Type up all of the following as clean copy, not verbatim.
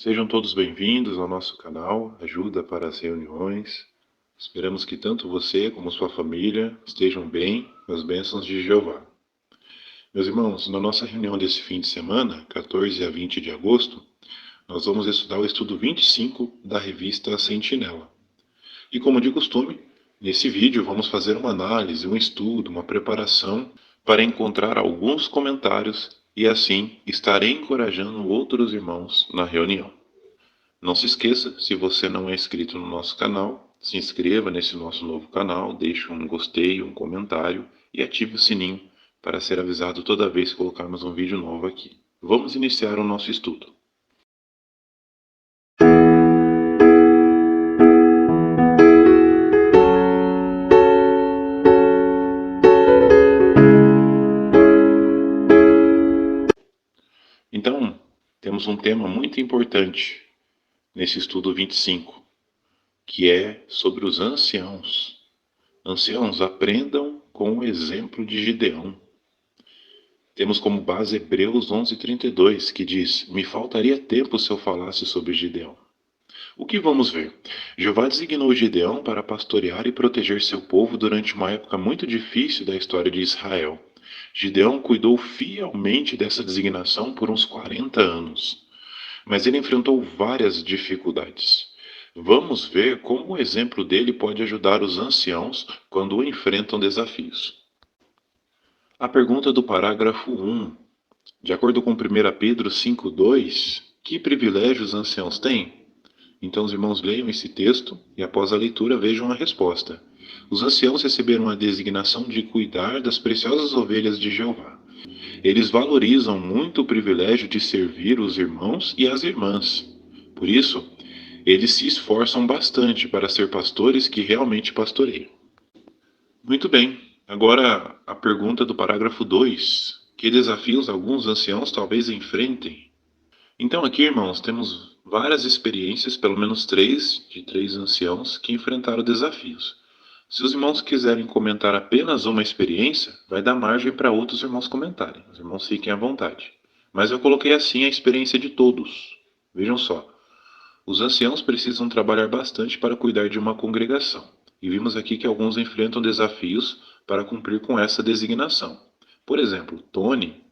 Sejam todos bem-vindos ao nosso canal Ajuda para as Reuniões. Esperamos que tanto você como sua família estejam bem nas bênçãos de Jeová. Meus irmãos, na nossa reunião desse fim de semana, 14 a 20 de agosto, nós vamos estudar o estudo 25 da revista Sentinela. E como de costume, nesse vídeo vamos fazer uma análise, um estudo, uma preparação para encontrar alguns comentários e assim estar encorajando outros irmãos na reunião. Não se esqueça, se você não é inscrito no nosso canal, se inscreva nesse nosso novo canal, deixe um gostei, um comentário e ative o sininho para ser avisado toda vez que colocarmos um vídeo novo aqui. Vamos iniciar o nosso estudo. Então, temos um tema muito importante nesse estudo 25, que é sobre os anciãos. Anciãos, aprendam com o exemplo de Gideão. Temos como base Hebreus 11:32, que diz: Me faltaria tempo se eu falasse sobre Gideão. O que vamos ver? Jeová designou Gideão para pastorear e proteger seu povo durante uma época muito difícil da história de Israel. Gideão cuidou fielmente dessa designação por uns 40 anos, mas ele enfrentou várias dificuldades. Vamos ver como o exemplo dele pode ajudar os anciãos quando enfrentam desafios. A pergunta do parágrafo 1. De acordo com 1 Pedro 5:2, que privilégios os anciãos têm? Então os irmãos leiam esse texto e após a leitura vejam a resposta. Os anciãos receberam a designação de cuidar das preciosas ovelhas de Jeová. Eles valorizam muito o privilégio de servir os irmãos e as irmãs. Por isso, eles se esforçam bastante para ser pastores que realmente pastoreiam. Muito bem. Agora a pergunta do parágrafo 2. Que desafios alguns anciãos talvez enfrentem? Então aqui, irmãos, temos várias experiências, pelo menos de três anciãos que enfrentaram desafios. Se os irmãos quiserem comentar apenas uma experiência, vai dar margem para outros irmãos comentarem. Os irmãos fiquem à vontade. Mas eu coloquei assim a experiência de todos. Vejam só. Os anciãos precisam trabalhar bastante para cuidar de uma congregação. E vimos aqui que alguns enfrentam desafios para cumprir com essa designação. Por exemplo, Tony,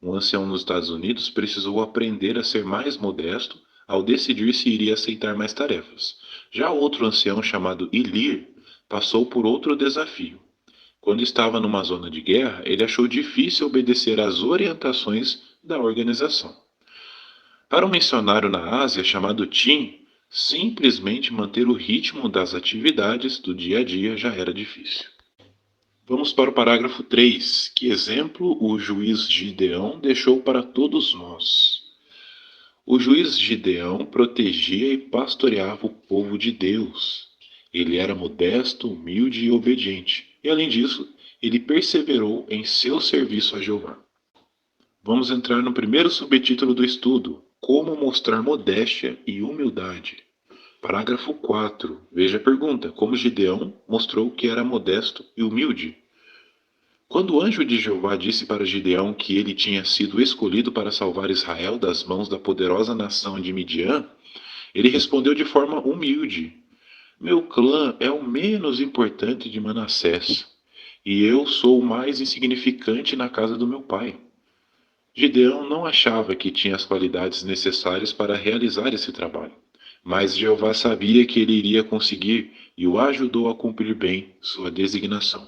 um ancião nos Estados Unidos, precisou aprender a ser mais modesto ao decidir se iria aceitar mais tarefas. Já outro ancião chamado Ilir passou por outro desafio. Quando estava numa zona de guerra, ele achou difícil obedecer às orientações da organização. Para um missionário na Ásia chamado Tim, simplesmente manter o ritmo das atividades do dia a dia já era difícil. Vamos para o parágrafo 3. Que exemplo o juiz Gideão deixou para todos nós? O juiz Gideão protegia e pastoreava o povo de Deus. Ele era modesto, humilde e obediente. E além disso, ele perseverou em seu serviço a Jeová. Vamos entrar no primeiro subtítulo do estudo: Como mostrar modéstia e humildade. Parágrafo 4. Veja a pergunta: como Gideão mostrou que era modesto e humilde? Quando o anjo de Jeová disse para Gideão que ele tinha sido escolhido para salvar Israel das mãos da poderosa nação de Midian, ele respondeu de forma humilde: Meu clã é o menos importante de Manassés, e eu sou o mais insignificante na casa do meu pai. Gideão não achava que tinha as qualidades necessárias para realizar esse trabalho, mas Jeová sabia que ele iria conseguir e o ajudou a cumprir bem sua designação.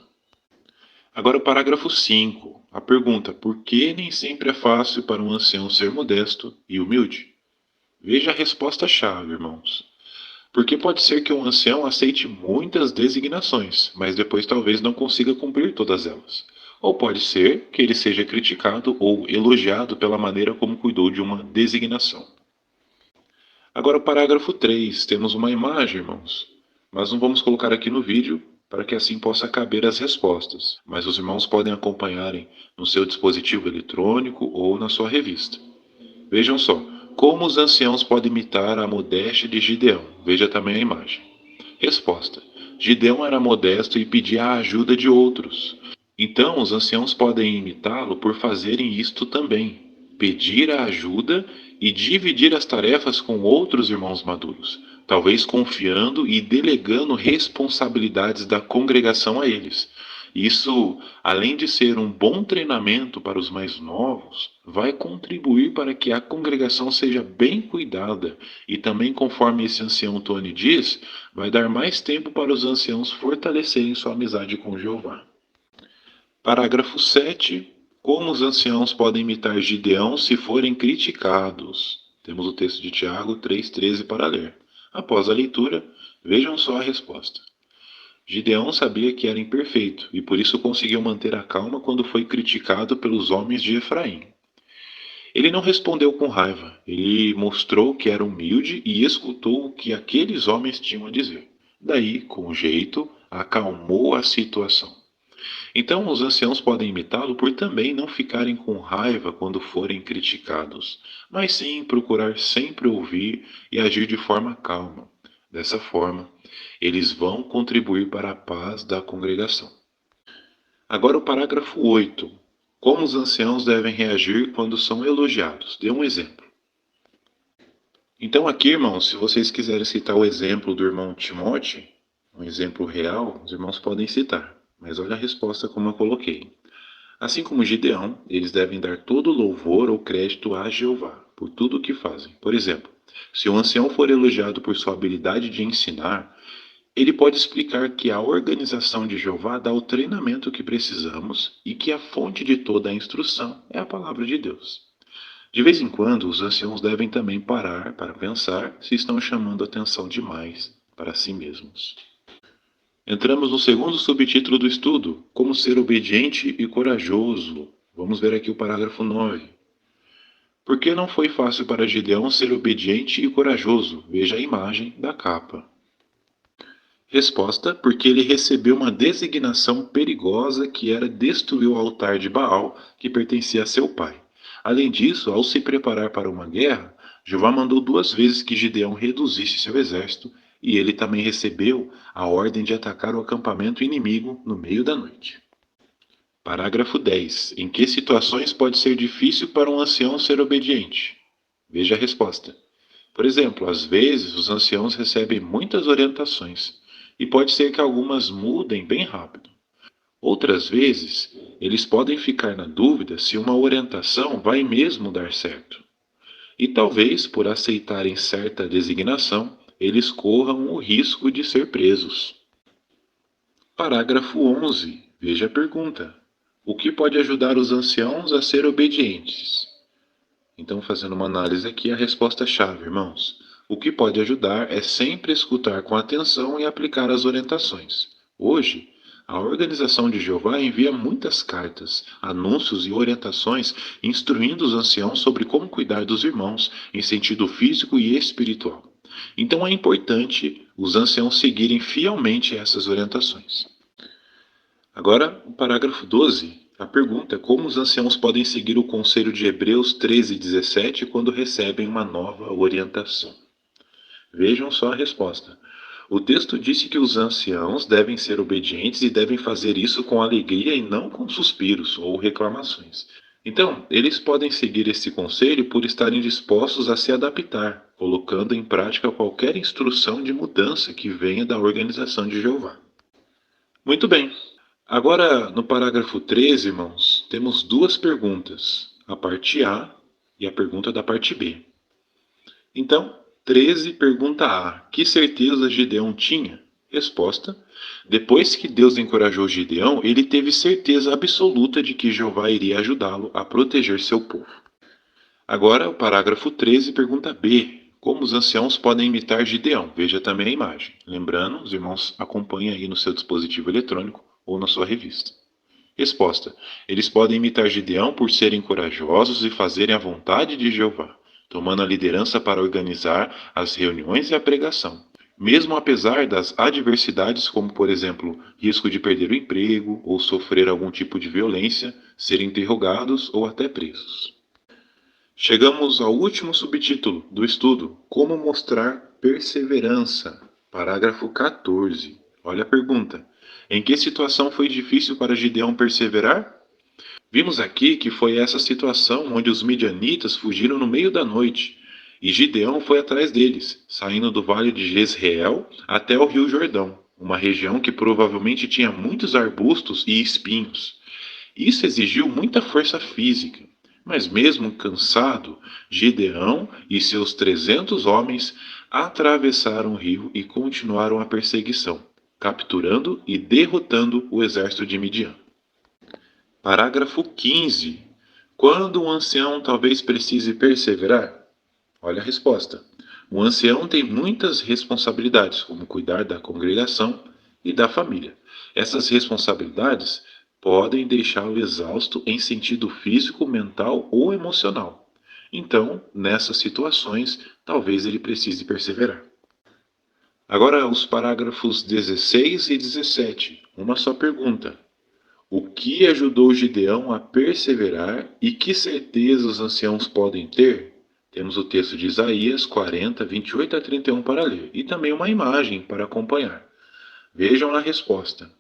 Agora o parágrafo 5. A pergunta: por que nem sempre é fácil para um ancião ser modesto e humilde? Veja a resposta-chave, irmãos. Porque pode ser que um ancião aceite muitas designações, mas depois talvez não consiga cumprir todas elas. Ou pode ser que ele seja criticado ou elogiado pela maneira como cuidou de uma designação. Agora o parágrafo 3. Temos uma imagem, irmãos. Mas não vamos colocar aqui no vídeo para que assim possa caber as respostas. Mas os irmãos podem acompanharem no seu dispositivo eletrônico ou na sua revista. Vejam só. Como os anciãos podem imitar a modéstia de Gideão? Veja também a imagem. Resposta: Gideão era modesto e pedia a ajuda de outros. Então, os anciãos podem imitá-lo por fazerem isto também: pedir a ajuda e dividir as tarefas com outros irmãos maduros, talvez confiando e delegando responsabilidades da congregação a eles. Isso, além de ser um bom treinamento para os mais novos, vai contribuir para que a congregação seja bem cuidada e também, conforme esse ancião Tony diz, vai dar mais tempo para os anciãos fortalecerem sua amizade com Jeová. Parágrafo 7. Como os anciãos podem imitar Gideão se forem criticados? Temos o texto de Tiago 3,13 para ler. Após a leitura, vejam só a resposta. Gideão sabia que era imperfeito e por isso conseguiu manter a calma quando foi criticado pelos homens de Efraim. Ele não respondeu com raiva, ele mostrou que era humilde e escutou o que aqueles homens tinham a dizer. Daí, com jeito, acalmou a situação. Então, os anciãos podem imitá-lo por também não ficarem com raiva quando forem criticados, mas sim procurar sempre ouvir e agir de forma calma. Dessa forma, eles vão contribuir para a paz da congregação. Agora o parágrafo 8. Como os anciãos devem reagir quando são elogiados? Dê um exemplo. Então aqui, irmãos, se vocês quiserem citar o exemplo do irmão Timóteo, um exemplo real, os irmãos podem citar. Mas olha a resposta como eu coloquei. Assim como Gideão, eles devem dar todo louvor ou crédito a Jeová, por tudo o que fazem. Por exemplo, se um ancião for elogiado por sua habilidade de ensinar, ele pode explicar que a organização de Jeová dá o treinamento que precisamos e que a fonte de toda a instrução é a palavra de Deus. De vez em quando, os anciãos devem também parar para pensar se estão chamando atenção demais para si mesmos. Entramos no segundo subtítulo do estudo, como ser obediente e corajoso. Vamos ver aqui o parágrafo 9. Por que não foi fácil para Gideão ser obediente e corajoso? Veja a imagem da capa. Resposta: porque ele recebeu uma designação perigosa que era destruir o altar de Baal que pertencia a seu pai. Além disso, ao se preparar para uma guerra, Jeová mandou 2 vezes que Gideão reduzisse seu exército e ele também recebeu a ordem de atacar o acampamento inimigo no meio da noite. Parágrafo 10. Em que situações pode ser difícil para um ancião ser obediente? Veja a resposta. Por exemplo, às vezes os anciãos recebem muitas orientações e pode ser que algumas mudem bem rápido. Outras vezes, eles podem ficar na dúvida se uma orientação vai mesmo dar certo. E talvez, por aceitarem certa designação, eles corram o risco de ser presos. Parágrafo 11. Veja a pergunta. O que pode ajudar os anciãos a ser obedientes? Então, fazendo uma análise aqui, a resposta-chave, irmãos. O que pode ajudar é sempre escutar com atenção e aplicar as orientações. Hoje, a organização de Jeová envia muitas cartas, anúncios e orientações instruindo os anciãos sobre como cuidar dos irmãos em sentido físico e espiritual. Então é importante os anciãos seguirem fielmente essas orientações. Agora, o parágrafo 12, a pergunta é como os anciãos podem seguir o conselho de Hebreus 13:17 quando recebem uma nova orientação. Vejam só a resposta. O texto disse que os anciãos devem ser obedientes e devem fazer isso com alegria e não com suspiros ou reclamações. Então, eles podem seguir esse conselho por estarem dispostos a se adaptar, colocando em prática qualquer instrução de mudança que venha da organização de Jeová. Muito bem. Agora, no parágrafo 13, irmãos, temos 2 perguntas, a parte A e a pergunta da parte B. Então, 13, pergunta A. Que certeza Gideão tinha? Resposta: depois que Deus encorajou Gideão, ele teve certeza absoluta de que Jeová iria ajudá-lo a proteger seu povo. Agora, o parágrafo 13, pergunta B. Como os anciãos podem imitar Gideão? Veja também a imagem. Lembrando, os irmãos acompanhem aí no seu dispositivo eletrônico ou na sua revista. Resposta: eles podem imitar Gideão por serem corajosos e fazerem a vontade de Jeová, tomando a liderança para organizar as reuniões e a pregação, mesmo apesar das adversidades como, por exemplo, risco de perder o emprego ou sofrer algum tipo de violência, serem interrogados ou até presos. Chegamos ao último subtítulo do estudo, como mostrar perseverança. Parágrafo 14. Olha a pergunta. Em que situação foi difícil para Gideão perseverar? Vimos aqui que foi essa situação onde os midianitas fugiram no meio da noite, e Gideão foi atrás deles, saindo do vale de Jezreel até o rio Jordão, uma região que provavelmente tinha muitos arbustos e espinhos. Isso exigiu muita força física, mas mesmo cansado, Gideão e seus 300 homens atravessaram o rio e continuaram a perseguição, capturando e derrotando o exército de Midian. Parágrafo 15. Quando um ancião talvez precise perseverar? Olha a resposta. O ancião tem muitas responsabilidades, como cuidar da congregação e da família. Essas responsabilidades podem deixá-lo exausto em sentido físico, mental ou emocional. Então, nessas situações, talvez ele precise perseverar. Agora, os parágrafos 16 e 17. Uma só pergunta. O que ajudou Gideão a perseverar e que certeza os anciãos podem ter? Temos o texto de Isaías 40, 28 a 31 para ler e também uma imagem para acompanhar. Vejam a resposta.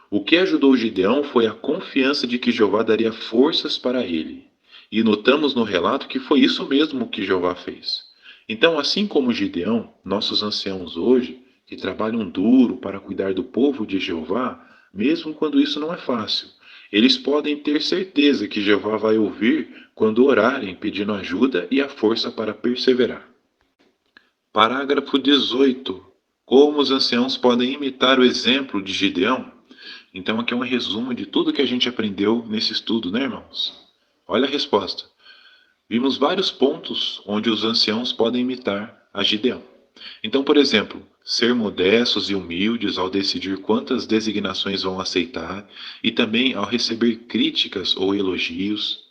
O que ajudou Gideão foi a confiança de que Jeová daria forças para ele. E notamos no relato que foi isso mesmo que Jeová fez. Então, assim como Gideão, nossos anciãos hoje, que trabalham duro para cuidar do povo de Jeová, mesmo quando isso não é fácil, eles podem ter certeza que Jeová vai ouvir quando orarem pedindo ajuda e a força para perseverar. Parágrafo 18. Como os anciãos podem imitar o exemplo de Gideão? Então, aqui é um resumo de tudo que a gente aprendeu nesse estudo, né, irmãos? Olha a resposta. Vimos vários pontos onde os anciãos podem imitar a Gideão. Então, por exemplo, ser modestos e humildes ao decidir quantas designações vão aceitar e também ao receber críticas ou elogios.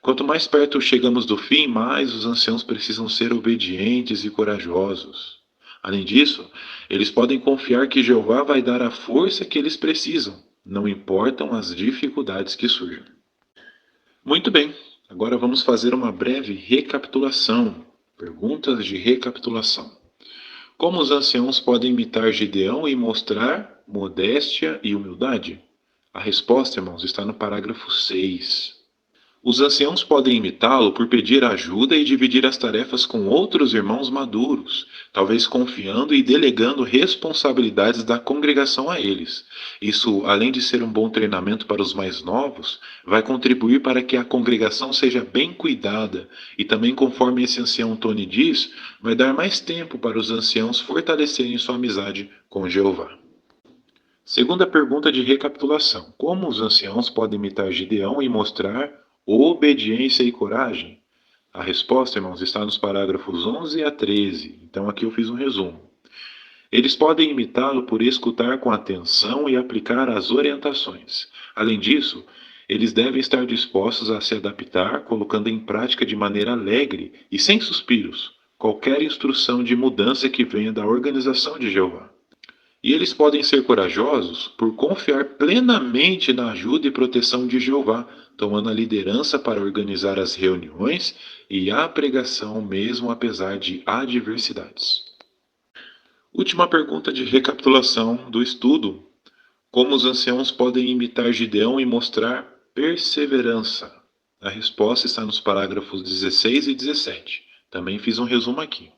Quanto mais perto chegamos do fim, mais os anciãos precisam ser obedientes e corajosos. Além disso, eles podem confiar que Jeová vai dar a força que eles precisam, não importam as dificuldades que surjam. Muito bem, agora vamos fazer uma breve recapitulação. Perguntas de recapitulação. Como os anciãos podem imitar Gideão e mostrar modéstia e humildade? A resposta, irmãos, está no parágrafo 6. Os anciãos podem imitá-lo por pedir ajuda e dividir as tarefas com outros irmãos maduros, talvez confiando e delegando responsabilidades da congregação a eles. Isso, além de ser um bom treinamento para os mais novos, vai contribuir para que a congregação seja bem cuidada e também, conforme esse ancião Tony diz, vai dar mais tempo para os anciãos fortalecerem sua amizade com Jeová. Segunda pergunta de recapitulação: como os anciãos podem imitar Gideão e mostrar obediência e coragem? A resposta, irmãos, está nos parágrafos 11 a 13. Então aqui eu fiz um resumo. Eles podem imitá-lo por escutar com atenção e aplicar as orientações. Além disso, eles devem estar dispostos a se adaptar, colocando em prática de maneira alegre e sem suspiros qualquer instrução de mudança que venha da organização de Jeová. E eles podem ser corajosos por confiar plenamente na ajuda e proteção de Jeová, tomando a liderança para organizar as reuniões e a pregação mesmo apesar de adversidades. Última pergunta de recapitulação do estudo. Como os anciãos podem imitar Gideão e mostrar perseverança? A resposta está nos parágrafos 16 e 17. Também fiz um resumo aqui.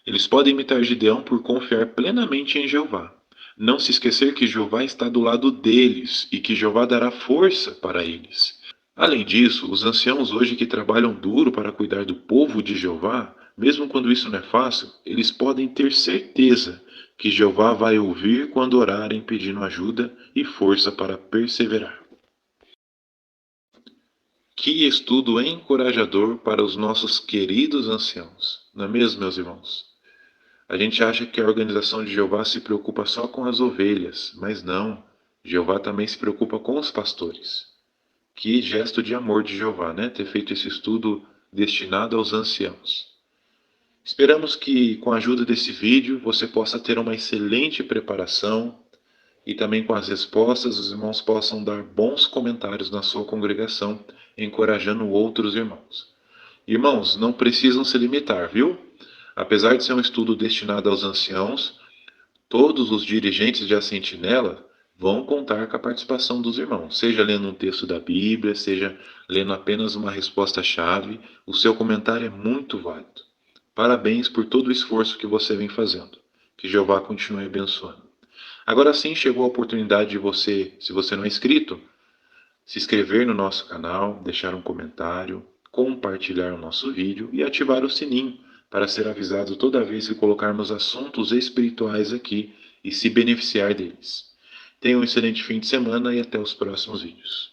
Eles podem imitar Gideão por confiar plenamente em Jeová. Não se esquecer que Jeová está do lado deles e que Jeová dará força para eles. Além disso, os anciãos hoje que trabalham duro para cuidar do povo de Jeová, mesmo quando isso não é fácil, eles podem ter certeza que Jeová vai ouvir quando orarem pedindo ajuda e força para perseverar. Que estudo encorajador para os nossos queridos anciãos, não é mesmo, meus irmãos? A gente acha que a organização de Jeová se preocupa só com as ovelhas, mas não. Jeová também se preocupa com os pastores. Que gesto de amor de Jeová, né? Ter feito esse estudo destinado aos anciãos. Esperamos que, com a ajuda desse vídeo, você possa ter uma excelente preparação e também com as respostas, os irmãos possam dar bons comentários na sua congregação, encorajando outros irmãos. Irmãos, não precisam se limitar, viu? Apesar de ser um estudo destinado aos anciãos, todos os dirigentes de A Sentinela vão contar com a participação dos irmãos, seja lendo um texto da Bíblia, seja lendo apenas uma resposta-chave, o seu comentário é muito válido. Parabéns por todo o esforço que você vem fazendo. Que Jeová continue abençoando. Agora sim chegou a oportunidade de você, se você não é inscrito, se inscrever no nosso canal, deixar um comentário, compartilhar o nosso vídeo e ativar o sininho para ser avisado toda vez que colocarmos assuntos espirituais aqui e se beneficiar deles. Tenha um excelente fim de semana e até os próximos vídeos.